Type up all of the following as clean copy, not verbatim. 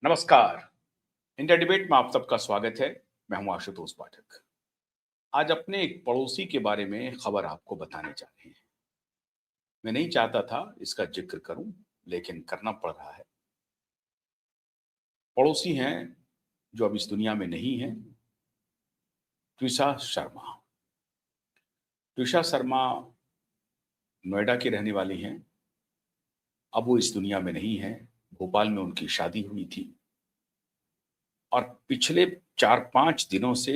नमस्कार। India debate में आप सबका स्वागत है। मैं हूं आशुतोष पाठक। आज अपने एक पड़ोसी के बारे में खबर आपको बताने जा रहे हैं। मैं नहीं चाहता था इसका जिक्र करूं, लेकिन करना पड़ रहा है। पड़ोसी हैं जो अब इस दुनिया में नहीं है। ट्विशा शर्मा। ट्विशा शर्मा नोएडा की रहने वाली हैं। अब वो इस दुनिया में नहीं है। भोपाल में उनकी शादी हुई थी और पिछले 4-5 दिनों से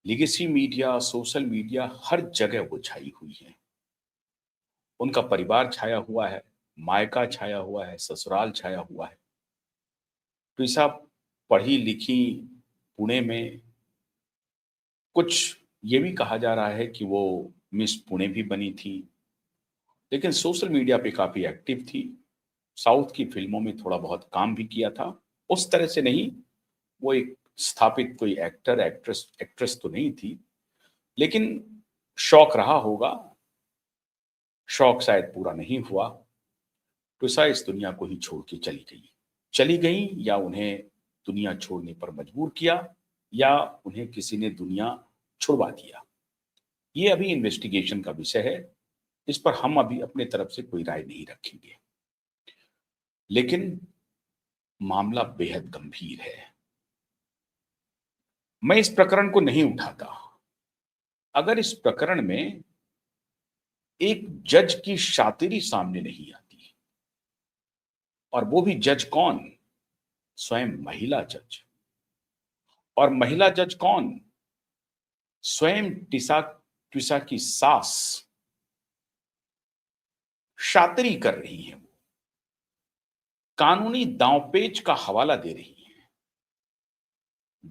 लीगेसी मीडिया, सोशल मीडिया, हर जगह वो छाई हुई है। उनका परिवार छाया हुआ है, मायका छाया हुआ है, ससुराल छाया हुआ है। ट्विशा पढ़ी लिखी पुणे में। कुछ ये भी कहा जा रहा है कि वो मिस पुणे भी बनी थी, लेकिन सोशल मीडिया पे काफी एक्टिव थी। साउथ की फिल्मों में थोड़ा बहुत काम भी किया था। उस तरह से नहीं, वो एक स्थापित कोई एक्टर एक्ट्रेस एक्ट्रेस तो नहीं थी, लेकिन शौक रहा होगा। शौक शायद पूरा नहीं हुआ। ट्विशा इस दुनिया को ही छोड़ के चली गई या उन्हें दुनिया छोड़ने पर मजबूर किया, या उन्हें किसी ने दुनिया छुड़वा दिया। ये अभी इन्वेस्टिगेशन का विषय है। इस पर हम अभी अपने तरफ से कोई राय नहीं रखेंगे, लेकिन मामला बेहद गंभीर है। मैं इस प्रकरण को नहीं उठाता अगर इस प्रकरण में एक जज की शातिरी सामने नहीं आती। और वो भी जज कौन? स्वयं महिला जज। और महिला जज कौन? स्वयं ट्विशा की सास शातिरी कर रही हैं। वो कानूनी दांवपेच का हवाला दे रही हैं।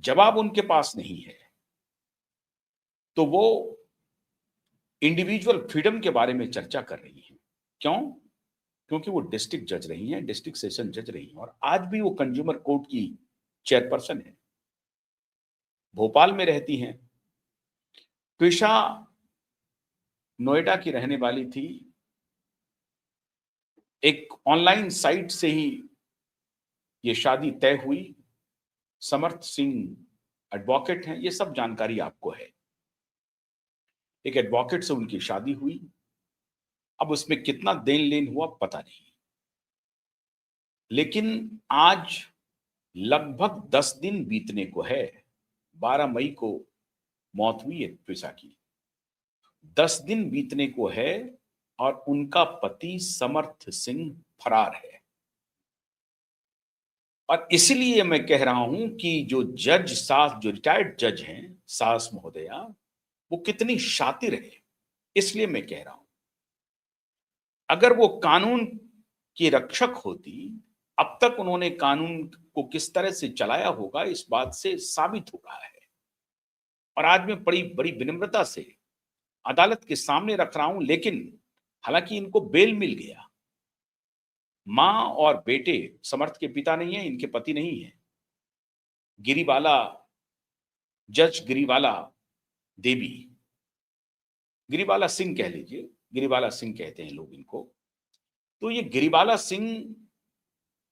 जवाब उनके पास नहीं है तो वो इंडिविजुअल फ्रीडम के बारे में चर्चा कर रही हैं। क्यों? क्योंकि वो डिस्ट्रिक्ट जज रही हैं, डिस्ट्रिक्ट सेशन जज रही हैं, और आज भी वो कंज्यूमर कोर्ट की चेयरपर्सन है। भोपाल में रहती हैं। ट्विशा नोएडा की रहने वाली थी। एक ऑनलाइन साइट से ही ये शादी तय हुई। समर्थ सिंह एडवोकेट हैं, ये सब जानकारी आपको है। एक एडवोकेट से उनकी शादी हुई। अब उसमें कितना देन लेन हुआ पता नहीं, लेकिन आज लगभग 10 दिन बीतने को है। 12 मई को मौत हुई है ट्विशा की। 10 दिन बीतने को है और उनका पति समर्थ सिंह फरार है। और इसलिए मैं कह रहा हूं कि जो जो रिटायर्ड जज हैं, सास महोदया, वो कितनी शातिर है। इसलिए मैं कह रहा हूं, अगर वो कानून की रक्षक होती, अब तक उन्होंने कानून को किस तरह से चलाया होगा इस बात से साबित हो रहा है। और आज मैं बड़ी बड़ी विनम्रता से अदालत के सामने रख रहा हूं, लेकिन हालांकि इनको बेल मिल गया। मां और बेटे, समर्थ के पिता नहीं है, इनके पति नहीं है, गिरिबाला, जज गिरिबाला देवी, गिरिबाला सिंह कह लीजिए, गिरिबाला सिंह कहते हैं लोग इनको। तो ये गिरिबाला सिंह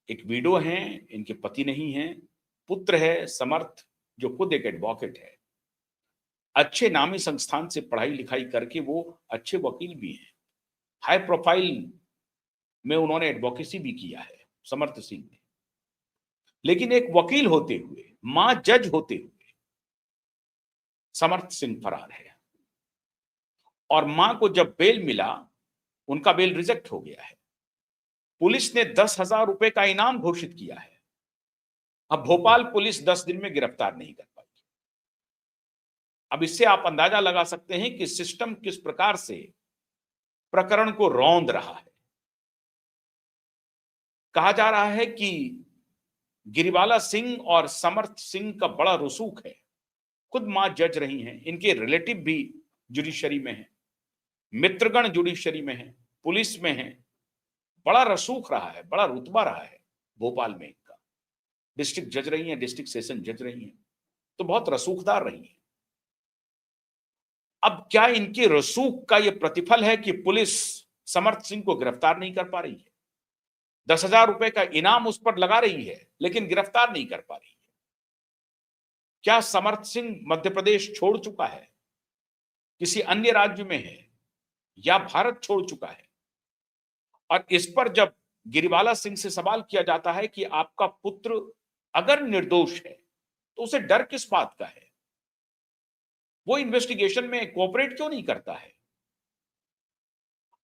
एक विडो हैं, इनके पति नहीं हैं। पुत्र है समर्थ, जो खुद एक एडवोकेट है। अच्छे नामी संस्थान से पढ़ाई लिखाई करके वो अच्छे वकील भी हैं। हाई प्रोफाइल में उन्होंने एडवोकेसी भी किया है, समर्थ सिंह ने। लेकिन एक वकील होते हुए, मां जज होते हुए, समर्थ सिंह फरार है। और मां को जब बेल मिला, उनका बेल रिजेक्ट हो गया है। पुलिस ने 10,000 रुपए का इनाम घोषित किया है। अब भोपाल पुलिस 10 दिन में गिरफ्तार नहीं कर पाई। अब इससे आप अंदाजा लगा सकते हैं कि सिस्टम किस प्रकार से प्रकरण को रौंद रहा है। कहा जा रहा है कि गिरिबाला सिंह और समर्थ सिंह का बड़ा रसूख है। खुद मां जज रही हैं, इनके रिलेटिव भी जुडिशरी में हैं, मित्रगण जुडिशरी में हैं, पुलिस में हैं। बड़ा रसूख रहा है, बड़ा रुतबा रहा है भोपाल में इनका। डिस्ट्रिक्ट जज रही हैं, डिस्ट्रिक्ट सेशन जज रही हैं, तो बहुत रसूखदार रही हैं। अब क्या इनके रसूख का यह प्रतिफल है कि पुलिस समर्थ सिंह को गिरफ्तार नहीं कर पा रही है? 10,000 रुपए का इनाम उस पर लगा रही है, लेकिन गिरफ्तार नहीं कर पा रही है। क्या समर्थ सिंह मध्य प्रदेश छोड़ चुका है, किसी अन्य राज्य में है, या भारत छोड़ चुका है? और इस पर जब गिरिबाला सिंह से सवाल किया जाता है कि आपका पुत्र अगर निर्दोष है तो उसे डर किस बात का है, वो इन्वेस्टिगेशन में कोऑपरेट क्यों नहीं करता है?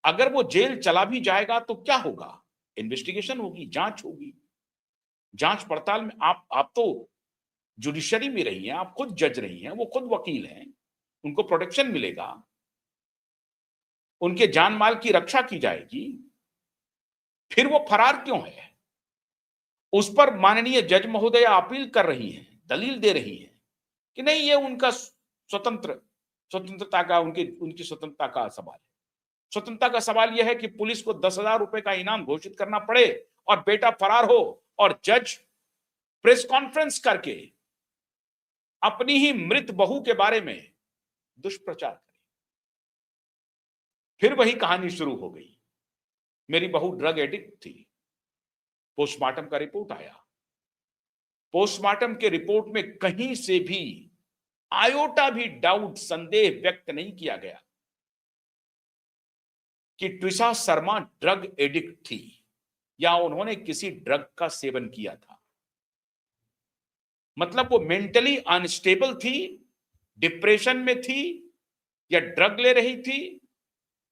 अगर वो जेल चला भी जाएगा तो क्या होगा? इन्वेस्टिगेशन होगी, जांच होगी। जांच पड़ताल में आप तो जुडिशरी में रही हैं, आप खुद जज रही हैं, वो खुद वकील हैं, उनको प्रोटेक्शन मिलेगा, उनके जान माल की रक्षा की जाएगी। फिर वो फरार क्यों है? उस पर माननीय जज महोदय अपील कर रही हैं, दलील दे रही हैं कि नहीं, ये उनका स्वतंत्रता का, उनकी स्वतंत्रता का सवाल है। स्वतंत्रता का सवाल यह है कि पुलिस को 10,000 रुपए का इनाम घोषित करना पड़े और बेटा फरार हो, और जज प्रेस कॉन्फ्रेंस करके अपनी ही मृत बहू के बारे में दुष्प्रचार करे। फिर वही कहानी शुरू हो गई। मेरी बहू ड्रग एडिक्ट थी, पोस्टमार्टम का रिपोर्ट आया। पोस्टमार्टम के रिपोर्ट में कहीं से भी आयोटा भी डाउट, संदेह व्यक्त नहीं किया गया कि ट्विशा शर्मा ड्रग एडिक्ट थी या उन्होंने किसी ड्रग का सेवन किया था। मतलब वो मेंटली अनस्टेबल थी, डिप्रेशन में थी, या ड्रग ले रही थी।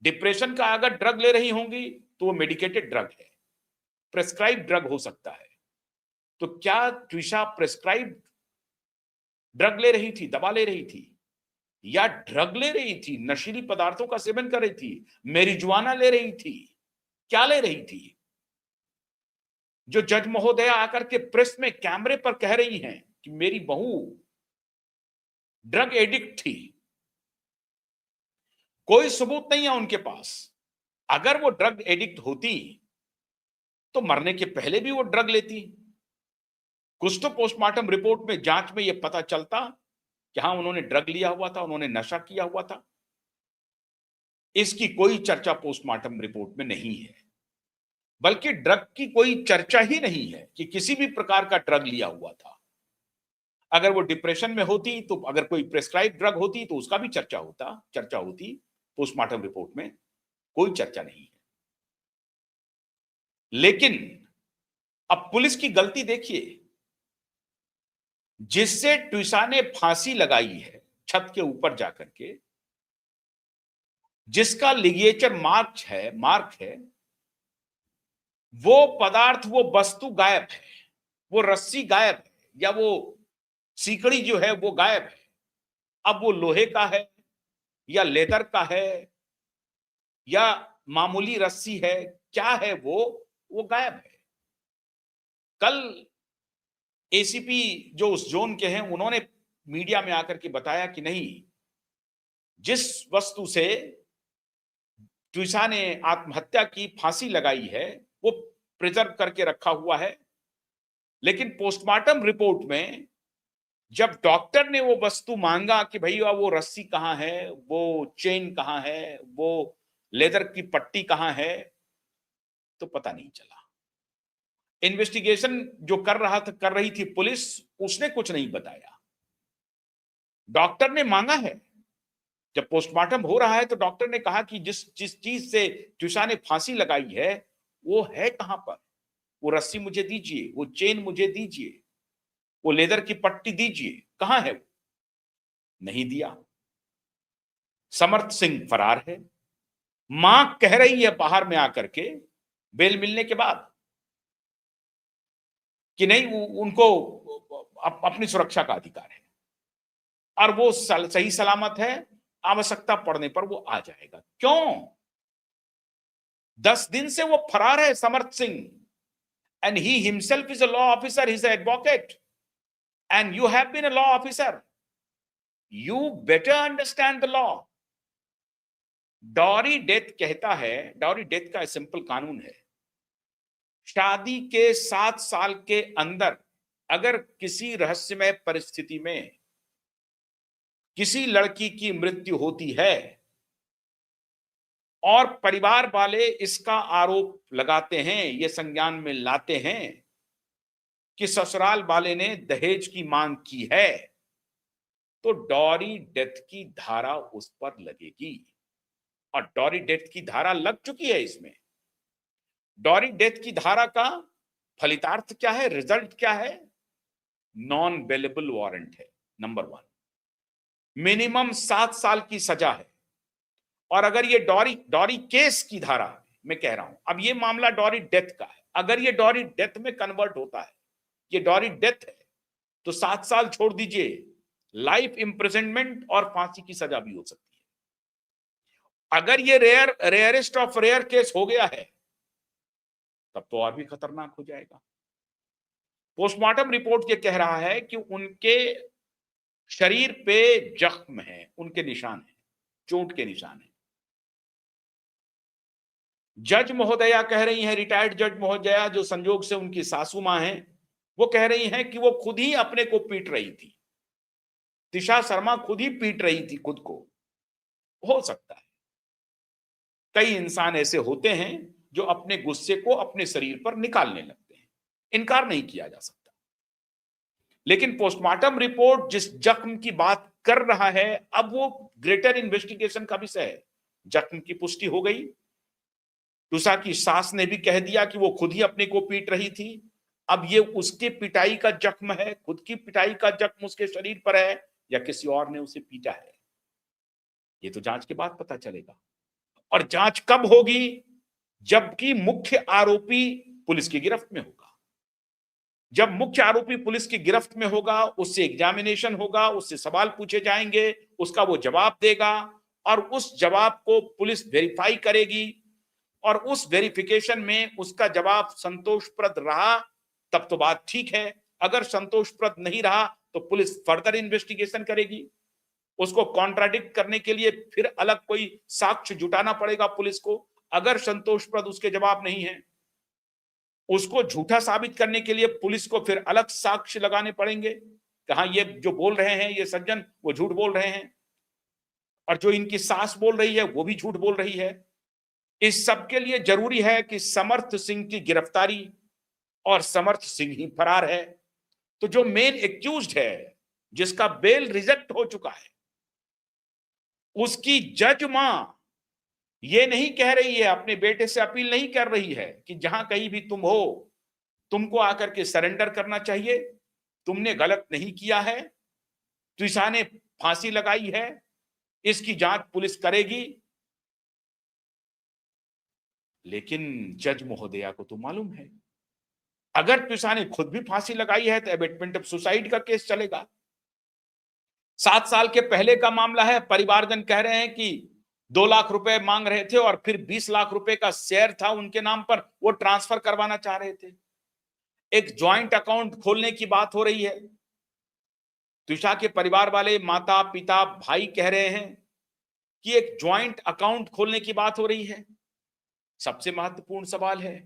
डिप्रेशन का अगर ड्रग ले रही होंगी तो वो मेडिकेटेड ड्रग है, प्रेस्क्राइब ड्रग हो सकता है। तो क्या ट्विशा प्रेस्क्राइब ड्रग ले रही थी, दवा ले रही थी, या ड्रग ले रही थी, नशीली पदार्थों का सेवन कर रही थी, मैरिजुआना ले रही थी, क्या ले रही थी? जो जज महोदया आकर के प्रेस में कैमरे पर कह रही हैं कि मेरी बहू ड्रग एडिक्ट थी, कोई सबूत नहीं है उनके पास। अगर वो ड्रग एडिक्ट होती तो मरने के पहले भी वो ड्रग लेती। कुछ तो पोस्टमार्टम रिपोर्ट में, जांच में ये पता चलता कि हाँ, उन्होंने ड्रग लिया हुआ था, उन्होंने नशा किया हुआ था। इसकी कोई चर्चा पोस्टमार्टम रिपोर्ट में नहीं है, बल्कि ड्रग की कोई चर्चा ही नहीं है कि किसी भी प्रकार का ड्रग लिया हुआ था। अगर वो डिप्रेशन में होती, तो अगर कोई प्रेस्क्राइब ड्रग होती तो उसका भी चर्चा होती। पोस्टमार्टम रिपोर्ट में कोई चर्चा नहीं है। लेकिन अब पुलिस की गलती देखिए, जिससे ट्विशा ने फांसी लगाई है छत के ऊपर जाकर के, जिसका लिगेचर मार्क है, वो पदार्थ, वो वस्तु गायब है, वो रस्सी गायब है, या वो सीकड़ी जो है वो गायब है। अब वो लोहे का है, या लेदर का है, या मामूली रस्सी है, क्या है वो गायब है। कल एसीपी जो उस जोन के हैं, उन्होंने मीडिया में आकर के बताया कि नहीं, जिस वस्तु से ट्विशा ने आत्महत्या की, फांसी लगाई है, वो प्रिजर्व करके रखा हुआ है। लेकिन पोस्टमार्टम रिपोर्ट में जब डॉक्टर ने वो वस्तु मांगा कि भैया वो रस्सी कहां है, वो चेन कहां है, वो लेदर की पट्टी कहां है, तो पता नहीं चला। इन्वेस्टिगेशन जो कर रही थी पुलिस, उसने कुछ नहीं बताया। डॉक्टर ने मांगा है, जब पोस्टमार्टम हो रहा है तो डॉक्टर ने कहा कि जिस जिस चीज से ट्विशा ने फांसी लगाई है वो है कहां पर, वो रस्सी मुझे दीजिए, वो चेन मुझे दीजिए, वो लेदर की पट्टी दीजिए, कहां है वो? नहीं दिया। समर्थ सिंह फरार है। मां कह रही है बाहर में आकर के, बेल मिलने के बाद, कि नहीं, उनको अपनी सुरक्षा का अधिकार है और वो सही सलामत है, आवश्यकता पड़ने पर वो आ जाएगा। क्यों? 10 दिन से वो फरार है, Samarth Singh, and he himself is a law officer, he is advocate, and you have been a law officer, you better understand the law. Dowry death कहता है, डॉरी डेथ का सिंपल कानून है, शादी के 7 साल के अंदर अगर किसी रहस्यमय परिस्थिति में किसी लड़की की मृत्यु होती है और परिवार वाले इसका आरोप लगाते हैं, ये संज्ञान में लाते हैं कि ससुराल वाले ने दहेज की मांग की है, तो डॉरी डेथ की धारा उस पर लगेगी। और डॉरी डेथ की धारा लग चुकी है इसमें। डॉरी डेथ की धारा का फलितार्थ क्या है, रिजल्ट क्या है? नॉन बेलेबल वारंट है, नंबर 1। मिनिमम 7 साल की सजा है। और अगर ये डॉरी केस की धारा, मैं कह रहा हूं, अब ये मामला डॉरी डेथ का है, अगर ये डॉरी डेथ में कन्वर्ट होता है, ये डॉरी डेथ है, तो 7 साल छोड़ दीजिए, लाइफ इंप्रिजनमेंट और फांसी की सजा भी हो सकती है। अगर ये रेयरेस्ट ऑफ रेयर केस हो गया है, तब तो और भी खतरनाक हो जाएगा। पोस्टमार्टम रिपोर्ट ये कह रहा है कि उनके शरीर पे जख्म है, उनके निशान है, चोट के निशान है। जज महोदया कह रही हैं, रिटायर्ड जज महोदया जो संयोग से उनकी सासू मां हैं, वो कह रही हैं कि वो खुद ही अपने को पीट रही थी। तिशा शर्मा खुद ही पीट रही थी खुद को। हो सकता है, कई इंसान ऐसे होते हैं जो अपने गुस्से को अपने शरीर पर निकालने लगते हैं, इनकार नहीं किया जा सकता। लेकिन पोस्टमार्टम रिपोर्ट जिस जख्म की बात कर रहा है, अब वो ग्रेटर इन्वेस्टिगेशन का विषय है। जख्म की पुष्टि हो गई, तुषा की सास ने भी कह दिया कि वो खुद ही अपने को पीट रही थी। अब ये उसके पिटाई का जख्म है, खुद की पिटाई का जख्म उसके शरीर पर है, या किसी और ने उसे पीटा है, ये तो जांच के बाद पता चलेगा। और जांच कब होगी? जबकि मुख्य आरोपी पुलिस की गिरफ्त में होगा। जब मुख्य आरोपी पुलिस की गिरफ्त में होगा, उससे एग्जामिनेशन होगा, उससे सवाल पूछे जाएंगे, उसका वो जवाब देगा, और उस जवाब को पुलिस वेरीफाई करेगी, और उस वेरिफिकेशन में उसका जवाब संतोषप्रद रहा, तब तो बात ठीक है। अगर संतोषप्रद नहीं रहा, तो पुलिस फर्दर इन्वेस्टिगेशन करेगी। उसको कॉन्ट्राडिक्ट करने के लिए फिर अलग कोई साक्ष्य जुटाना पड़ेगा पुलिस को। अगर संतोषप्रद उसके जवाब नहीं है, उसको झूठा साबित करने के लिए पुलिस को फिर अलग साक्ष्य लगाने पड़ेंगे कि हाँ, ये जो बोल रहे हैं ये सज्जन, वो झूठ बोल रहे हैं, और जो इनकी सास बोल रही है वो भी झूठ बोल रही है। इस सब के लिए जरूरी है कि समर्थ सिंह की गिरफ्तारी, और समर्थ सिंह ही फरार है। तो जो मेन एक्यूज्ड है, जिसका बेल रिजेक्ट हो चुका है, उसकी जज मां ये नहीं कह रही है, अपने बेटे से अपील नहीं कर रही है कि जहां कहीं भी तुम हो, तुमको आकर के सरेंडर करना चाहिए, तुमने गलत नहीं किया है, त्रिशा ने फांसी लगाई है, इसकी जांच पुलिस करेगी। लेकिन जज महोदया को तो मालूम है, अगर त्रिशा ने खुद भी फांसी लगाई है तो एबेटमेंट ऑफ सुसाइड का केस चलेगा। 7 साल के पहले का मामला है, परिवारजन कह रहे हैं कि 2 लाख रुपए मांग रहे थे, और फिर 20 लाख रुपए का शेयर था उनके नाम पर, वो ट्रांसफर करवाना चाह रहे थे। एक ज्वाइंट अकाउंट खोलने की बात हो रही है। त्रिशा के परिवार वाले, माता पिता भाई कह रहे हैं कि एक ज्वाइंट अकाउंट खोलने की बात हो रही है। सबसे महत्वपूर्ण सवाल है,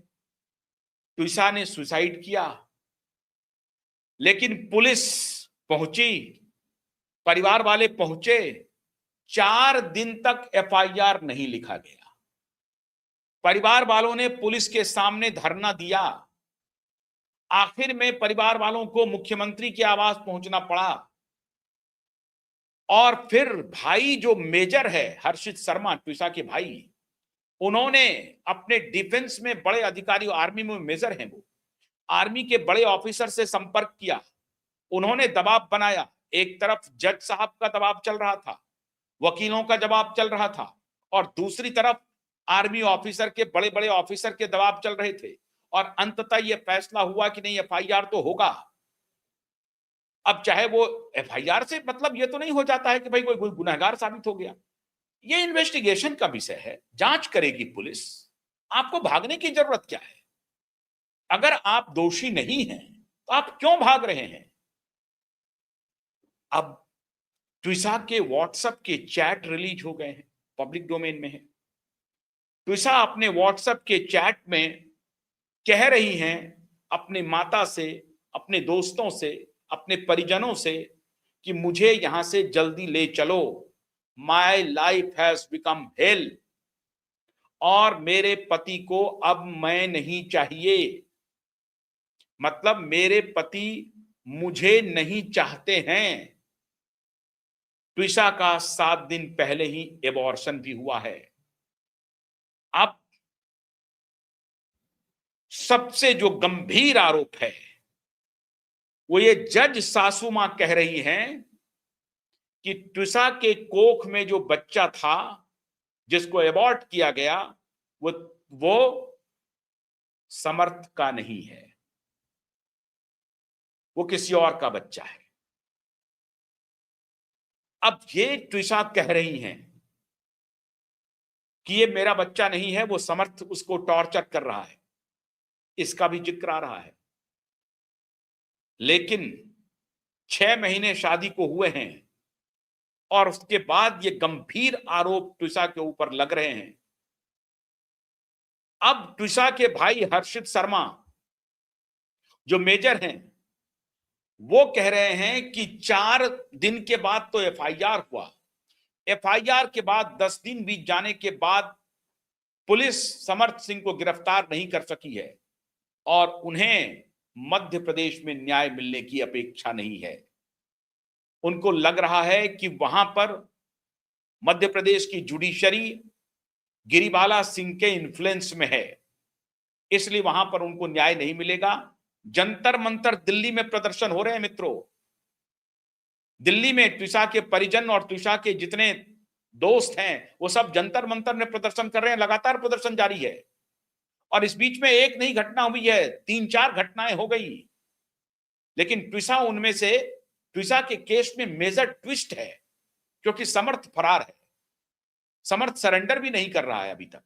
त्रिशा ने सुसाइड किया, लेकिन पुलिस पहुंची, परिवार वाले पहुंचे, 4 दिन तक एफआईआर नहीं लिखा गया। परिवार वालों ने पुलिस के सामने धरना दिया। आखिर में परिवार वालों को मुख्यमंत्री के आवास पहुंचना पड़ा, और फिर भाई जो मेजर है, हर्षित शर्मा, त्रिशा के भाई, उन्होंने अपने डिफेंस में बड़े अधिकारी, आर्मी में मेजर हैं वो, आर्मी के बड़े ऑफिसर से संपर्क किया। उन्होंने दबाव बनाया। एक तरफ जज साहब का दबाव चल रहा था, वकीलों का दबाव चल रहा था, और दूसरी तरफ आर्मी ऑफिसर के, बड़े बड़े ऑफिसर के दबाव चल रहे थे, और अंततः यह फैसला हुआ कि नहीं, एफआईआर तो होगा। अब चाहे वो एफआईआर से मतलब ये तो नहीं हो जाता है कि भाई कोई गुनहगार साबित हो गया। ये इन्वेस्टिगेशन का विषय है, जांच करेगी पुलिस। आपको भागने की जरूरत क्या है? अगर आप दोषी नहीं हैं, तो आप क्यों भाग रहे हैं? अब त्रिशा के व्हाट्सएप के चैट रिलीज हो गए हैं, पब्लिक डोमेन में है। त्रिशा अपने व्हाट्सएप के चैट में कह रही हैं अपनी माता से, अपने दोस्तों से, अपने परिजनों से कि मुझे यहां से जल्दी ले चलो, my life has become hello. और मेरे पति को अब मैं नहीं चाहिए, मतलब मेरे पति मुझे नहीं चाहते हैं। ट्विसा का 7 दिन पहले ही एबॉर्शन भी हुआ है। अब सबसे जो गंभीर आरोप है वो ये जज सासू मां कह रही हैं कि ट्विसा के कोख में जो बच्चा था जिसको एबॉर्ट किया गया वो समर्थ का नहीं है, वो किसी और का बच्चा है। अब ये ट्विसा कह रही हैं कि ये मेरा बच्चा नहीं है, वो समर्थ उसको टॉर्चर कर रहा है, इसका भी जिक्र आ रहा है। लेकिन 6 महीने शादी को हुए हैं और उसके बाद ये गंभीर आरोप ट्विसा के ऊपर लग रहे हैं। अब ट्विसा के भाई हर्षित शर्मा जो मेजर हैं वो कह रहे हैं कि 4 दिन के बाद तो एफआईआर हुआ, एफआईआर के बाद 10 दिन बीत जाने के बाद पुलिस समर्थ सिंह को गिरफ्तार नहीं कर सकी है और उन्हें मध्य प्रदेश में न्याय मिलने की अपेक्षा नहीं है। उनको लग रहा है कि वहां पर मध्य प्रदेश की जुडिशरी गिरिबाला सिंह के इन्फ्लुएंस में है, इसलिए वहां पर उनको न्याय नहीं मिलेगा। जंतर मंतर दिल्ली में प्रदर्शन हो रहे हैं मित्रों। दिल्ली में ट्विसा के परिजन और ट्विसा के जितने दोस्त हैं वो सब जंतर मंतर में प्रदर्शन कर रहे हैं, लगातार प्रदर्शन जारी है। और इस बीच में एक नहीं घटना हुई है, 3-4 घटनाएं हो गई। लेकिन ट्विसा उनमें से, ट्विसा के केस में मेजर ट्विस्ट है क्योंकि समर्थ फरार है, समर्थ सरेंडर भी नहीं कर रहा है अभी तक।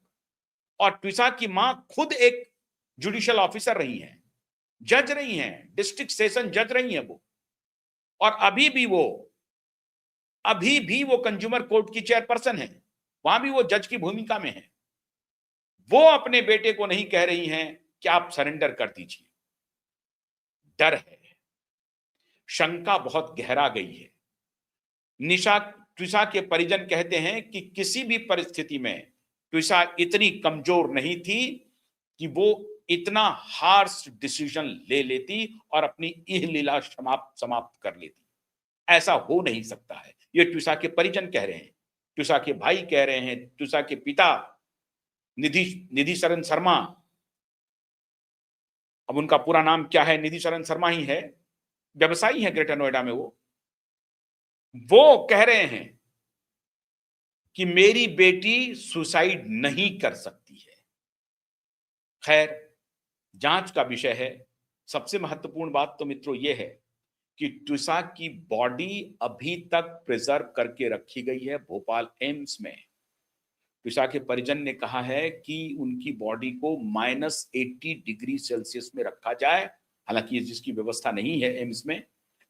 और ट्विसा की मां खुद एक जुडिशियल ऑफिसर रही हैं, जज रही हैं, डिस्ट्रिक्ट सेशन जज रही हैं वो, और अभी भी वो कंज्यूमर कोर्ट की चेयरपर्सन है, वहां भी वो जज की भूमिका में है। वो अपने बेटे को नहीं कह रही हैं कि आप सरेंडर कर दीजिए। डर है, शंका बहुत गहरा गई है। ट्विसा के परिजन कहते हैं कि किसी भी परिस्थिति में ट्विसा इतनी कमजोर नहीं थी कि वो इतना हार्श डिसीजन ले लेती और अपनी इह लीला समाप्त कर लेती। ऐसा हो नहीं सकता है, ये ट्विसा के परिजन कह रहे हैं, ट्विसा के भाई कह रहे हैं, ट्विसा के पिता निधि शरण शर्मा, अब उनका पूरा नाम क्या है, निधि शरण शर्मा ही है, व्यवसायी है ग्रेटर नोएडा में। वो कह रहे हैं कि मेरी बेटी सुसाइड नहीं कर सकती है। खैर, जांच का विषय है। सबसे महत्वपूर्ण बात तो मित्रों ये है कि ट्विसा की बॉडी अभी तक प्रिजर्व करके रखी गई है भोपाल एम्स में। ट्विसा के परिजन ने कहा है कि उनकी बॉडी को -80 डिग्री सेल्सियस में रखा जाए। हालांकि जिसकी व्यवस्था नहीं है एम्स में,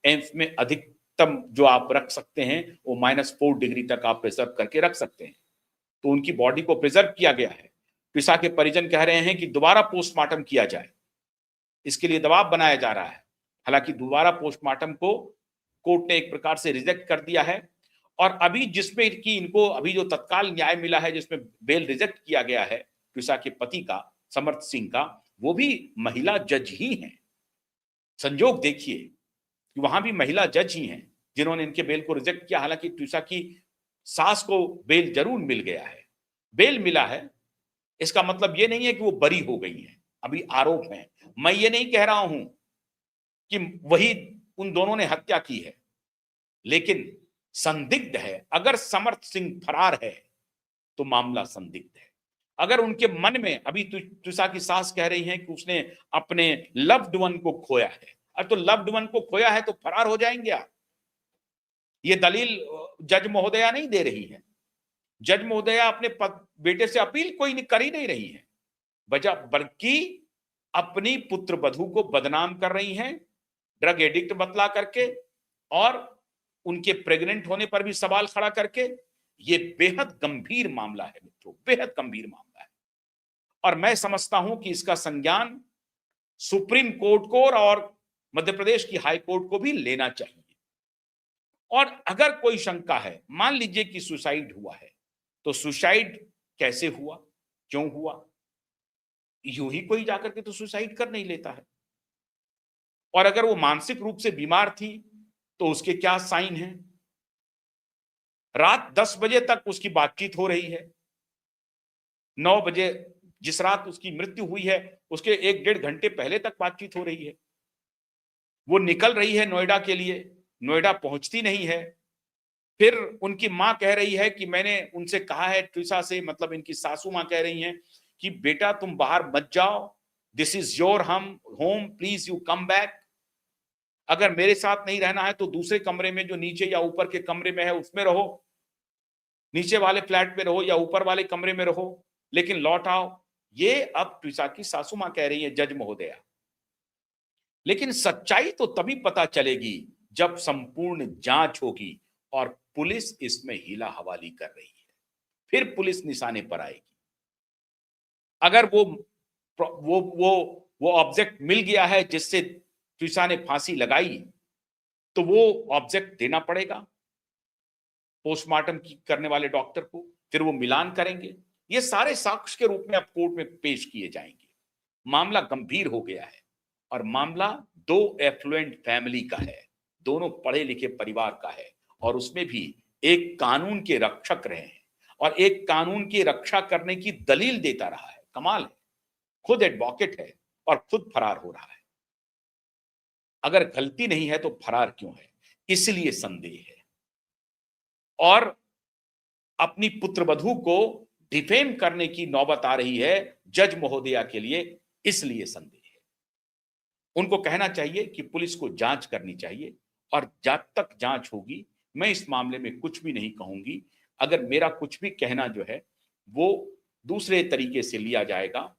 एम्स में अधिकतम जो आप रख सकते हैं वो -4 डिग्री तक आप प्रिजर्व करके रख सकते हैं। तो उनकी बॉडी को प्रिजर्व किया गया है। ट्विसा के परिजन कह रहे हैं कि दोबारा पोस्टमार्टम किया जाए, इसके लिए दबाव बनाया जा रहा है। हालांकि दोबारा पोस्टमार्टम को कोर्ट ने एक प्रकार से रिजेक्ट कर दिया है और अभी जिसमें कि इनको अभी जो तत्काल न्याय मिला है, जिसमें बेल रिजेक्ट किया गया है ट्विसा के पति का, समर्थ सिंह का, वो भी महिला जज ही हैं। संजोग देखिए कि वहां भी महिला जज ही हैं जिन्होंने इनके बेल को रिजेक्ट किया। हालांकि ट्विसा की सास को बेल जरूर मिल गया है, बेल मिला है, इसका मतलब ये नहीं है कि वो बरी हो गई हैं, अभी आरोप हैं। मैं ये नहीं कह रहा हूं कि वही उन दोनों ने हत्या की है, लेकिन संदिग्ध है। अगर समर्थ सिंह फरार है तो मामला संदिग्ध है। अगर उनके मन में, अभी ट्विसा की सास कह रही है कि उसने अपने लव्ड वन को खोया है, अब तो लव्ड वन को खोया है तो फरार हो जाएंगे आप? ये दलील जज महोदया नहीं दे रही है। जज महोदया अपने बेटे से अपील कोई कर ही नहीं रही है, बल्कि अपनी पुत्र वधू को बदनाम कर रही हैं ड्रग एडिक्ट बतला करके और उनके प्रेग्नेंट होने पर भी सवाल खड़ा करके। ये बेहद गंभीर मामला है मित्रों, बेहद गंभीर मामला है। और मैं समझता हूं कि इसका संज्ञान सुप्रीम कोर्ट को और मध्य प्रदेश की हाई कोर्ट को भी लेना चाहिए। और अगर कोई शंका है, मान लीजिए कि सुसाइड हुआ है, तो सुसाइड कैसे हुआ, क्यों हुआ? यूं ही कोई जाकर के तो सुसाइड कर नहीं लेता है। और अगर वो मानसिक रूप से बीमार थी तो उसके क्या साइन हैं? रात 10 बजे तक उसकी बातचीत हो रही है। 9 बजे जिस रात उसकी मृत्यु हुई है उसके 1 डेढ़ घंटे पहले तक बातचीत हो रही है। वो निकल रही है नोएडा के लिए, नोएडा पहुंचती नहीं है। फिर उनकी मां कह रही है कि मैंने उनसे कहा है, ट्रिसा से, मतलब इनकी सासू मां कह रही हैं कि बेटा तुम बाहर मत जाओ, this is your home, please you come back. अगर मेरे साथ नहीं रहना है तो दूसरे कमरे में, जो नीचे या ऊपर के कमरे में है उसमें रहो, नीचे वाले फ्लैट में रहो या ऊपर वाले कमरे में रहो, लेकिन लौट आओ। ये अब ट्रिसा की सासू मां कह रही है, जज महोदया। लेकिन सच्चाई तो तभी पता चलेगी जब संपूर्ण जांच होगी और पुलिस इसमें हीला हवाली कर रही है, फिर पुलिस निशाने पर आएगी। अगर वो ऑब्जेक्ट मिल गया है जिससे ट्रिसा ने फांसी लगाई, तो वो ऑब्जेक्ट देना पड़ेगा पोस्टमार्टम करने वाले डॉक्टर को, फिर वो मिलान करेंगे। ये सारे साक्ष्य के रूप में अब कोर्ट में पेश किए जाएंगे। मामला गंभीर हो गया है और मामला दो एफ्लुएंट फैमिली का है, दोनों पढ़े लिखे परिवार का है, और उसमें भी एक कानून के रक्षक रहे हैं और एक कानून की रक्षा करने की दलील देता रहा है। कमाल है, खुद एडवोकेट है और खुद फरार हो रहा है। अगर गलती नहीं है तो फरार क्यों है? इसलिए संदेह है। और अपनी पुत्रवधू को डिफेम करने की नौबत आ रही है जज महोदया के लिए, इसलिए संदेह है। उनको कहना चाहिए कि पुलिस को जांच करनी चाहिए, और जब तक जांच होगी मैं इस मामले में कुछ भी नहीं कहूंगी। अगर मेरा कुछ भी कहना जो है वो दूसरे तरीके से लिया जाएगा।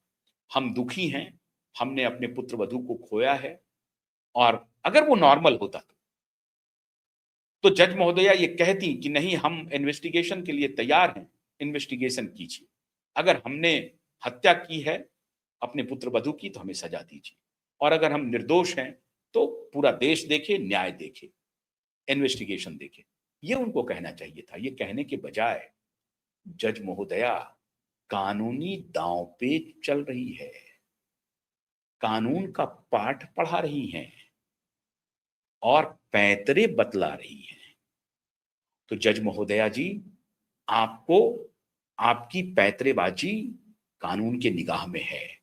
हम दुखी हैं, हमने अपने पुत्रवधू को खोया है, और अगर वो नॉर्मल होता तो जज महोदया ये कहती कि नहीं, हम इन्वेस्टिगेशन के लिए तैयार हैं, इन्वेस्टिगेशन कीजिए। अगर हमने हत्या की है अपने पुत्रवधू की तो हमें सजा दीजिए, और अगर हम निर्दोष हैं तो पूरा देश देखे, न्याय देखे, इन्वेस्टिगेशन देखे। ये उनको कहना चाहिए था। ये कहने के बजाय जज महोदया कानूनी दांव पे चल रही है, कानून का पाठ पढ़ा रही हैं और पैंतरे बतला रही हैं। तो जज महोदया जी, आपको आपकी पैंतरेबाजी कानून के निगाह में है,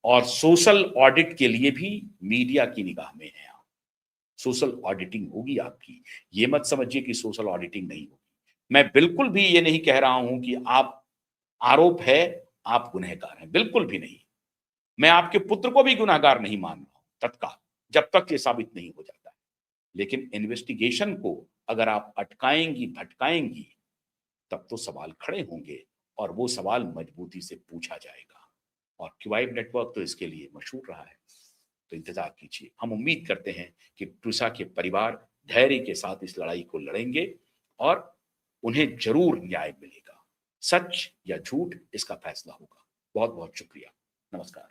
और सोशल ऑडिट के लिए भी मीडिया की निगाह में है। आप सोशल ऑडिटिंग होगी आपकी। ये मत समझिए कि सोशल ऑडिटिंग नहीं होगी। मैं बिल्कुल भी ये नहीं कह रहा हूं कि आप आरोप है आप गुनहगार हैं, बिल्कुल भी नहीं। मैं आपके पुत्र को भी गुनहगार नहीं मान रहा हूं तत्काल, जब तक ये साबित नहीं हो जाता है। लेकिन इन्वेस्टिगेशन को अगर आप अटकाएंगी भटकाएंगी तब तो सवाल खड़े होंगे, और वो सवाल मजबूती से पूछा जाएगा। और क्वाइब नेटवर्क तो इसके लिए मशहूर रहा है। तो इंतजार कीजिए। हम उम्मीद करते हैं कि ट्रिसा के परिवार धैर्य के साथ इस लड़ाई को लड़ेंगे और उन्हें जरूर न्याय मिलेगा। सच या झूठ, इसका फैसला होगा। बहुत बहुत शुक्रिया। नमस्कार।